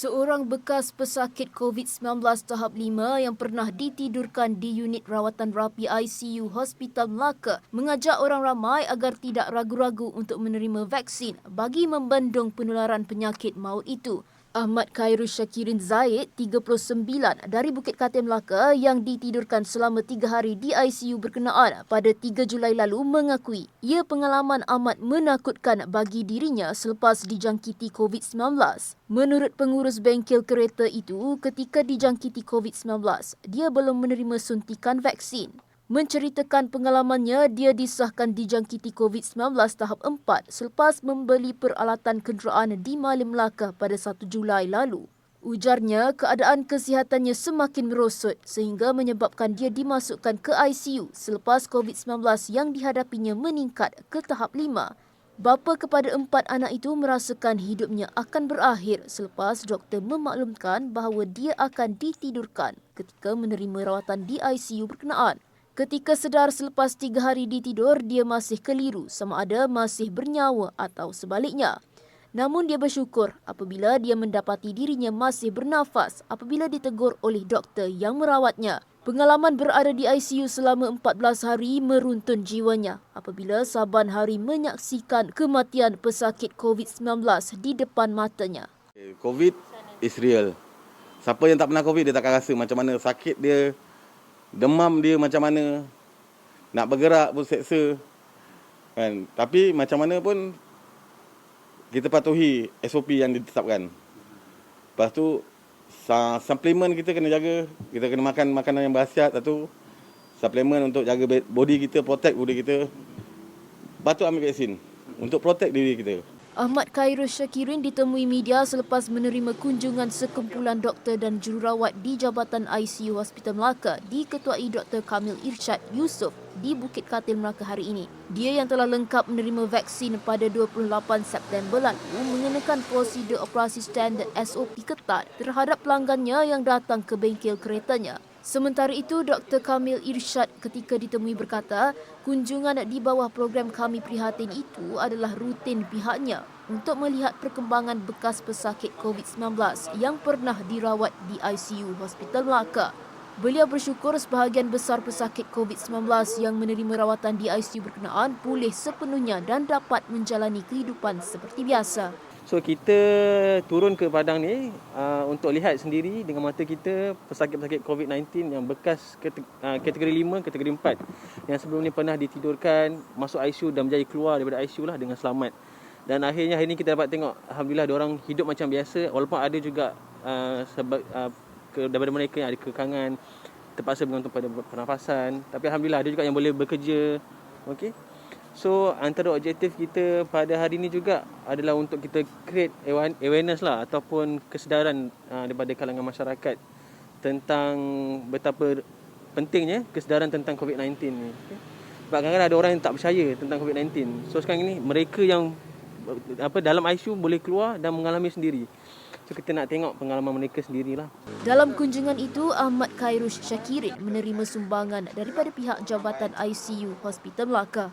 Seorang bekas pesakit COVID-19 tahap 5 yang pernah ditidurkan di unit rawatan rapi ICU Hospital Melaka mengajak orang ramai agar tidak ragu-ragu untuk menerima vaksin bagi membendung penularan penyakit maut itu. Ahmad Khairus Syakirin Zaid, 39, dari Bukit Katil Melaka yang ditidurkan selama 3 hari di ICU berkenaan pada 3 Julai lalu mengakui ia pengalaman amat menakutkan bagi dirinya selepas dijangkiti COVID-19. Menurut pengurus bengkel kereta itu, ketika dijangkiti COVID-19, dia belum menerima suntikan vaksin. Menceritakan pengalamannya, dia disahkan dijangkiti COVID-19 tahap 4 selepas membeli peralatan kenderaan di Malim Melaka pada 1 Julai lalu. Ujarnya, keadaan kesihatannya semakin merosot sehingga menyebabkan dia dimasukkan ke ICU selepas COVID-19 yang dihadapinya meningkat ke tahap 5. Bapa kepada 4 anak itu merasakan hidupnya akan berakhir selepas doktor memaklumkan bahawa dia akan ditidurkan ketika menerima rawatan di ICU berkenaan. Ketika sedar selepas 3 hari ditidur, dia masih keliru sama ada masih bernyawa atau sebaliknya. Namun dia bersyukur apabila dia mendapati dirinya masih bernafas apabila ditegur oleh doktor yang merawatnya. Pengalaman berada di ICU selama 14 hari meruntun jiwanya apabila saban hari menyaksikan kematian pesakit COVID-19 di depan matanya. COVID is real. Siapa yang tak pernah COVID, dia takkan rasa macam mana sakit dia, demam dia macam mana, nak bergerak pun seksa. Kan? Tapi macam mana pun, kita patuhi SOP yang ditetapkan. Lepas tu, suplemen kita kena jaga. Kita kena makan makanan yang berkhasiat. Satu, suplemen untuk jaga body kita, protect body kita. Patut ambil vaksin untuk protect diri kita. Ahmad Khairus Syakirin ditemui media selepas menerima kunjungan sekumpulan doktor dan jururawat di Jabatan ICU Hospital Melaka diketuai Dr. Kamil Irsyad Yusof di Bukit Katil Melaka hari ini. Dia yang telah lengkap menerima vaksin pada 28 September lalu mengenakan prosedur operasi standard SOP ketat terhadap pelanggannya yang datang ke bengkel keretanya. Sementara itu, Dr. Kamil Irsyad ketika ditemui berkata, kunjungan di bawah program Kami Prihatin itu adalah rutin pihaknya untuk melihat perkembangan bekas pesakit COVID-19 yang pernah dirawat di ICU Hospital Melaka. Beliau bersyukur sebahagian besar pesakit COVID-19 yang menerima rawatan di ICU berkenaan pulih sepenuhnya dan dapat menjalani kehidupan seperti biasa. So kita turun ke padang ni untuk lihat sendiri dengan mata kita pesakit-pesakit COVID-19 yang bekas kategori 5, kategori 4 yang sebelum ni pernah ditidurkan, masuk ICU dan berjaya keluar daripada ICU lah dengan selamat. Dan akhirnya hari ni kita dapat tengok alhamdulillah diorang hidup macam biasa walaupun ada juga daripada mereka yang ada kekangan, terpaksa bergantung pada pernafasan, tapi alhamdulillah ada juga yang boleh bekerja. Okey. So antara objektif kita pada hari ini juga adalah untuk kita create awareness lah ataupun kesedaran daripada kalangan masyarakat tentang betapa pentingnya kesedaran tentang COVID-19 ni. Okay? Sebab kadang-kadang ada orang yang tak percaya tentang COVID-19. So sekarang ini mereka yang dalam ICU boleh keluar dan mengalami sendiri. So kita nak tengok pengalaman mereka sendirilah. Dalam kunjungan itu, Ahmad Khairus Syakirin menerima sumbangan daripada pihak Jabatan ICU Hospital Melaka.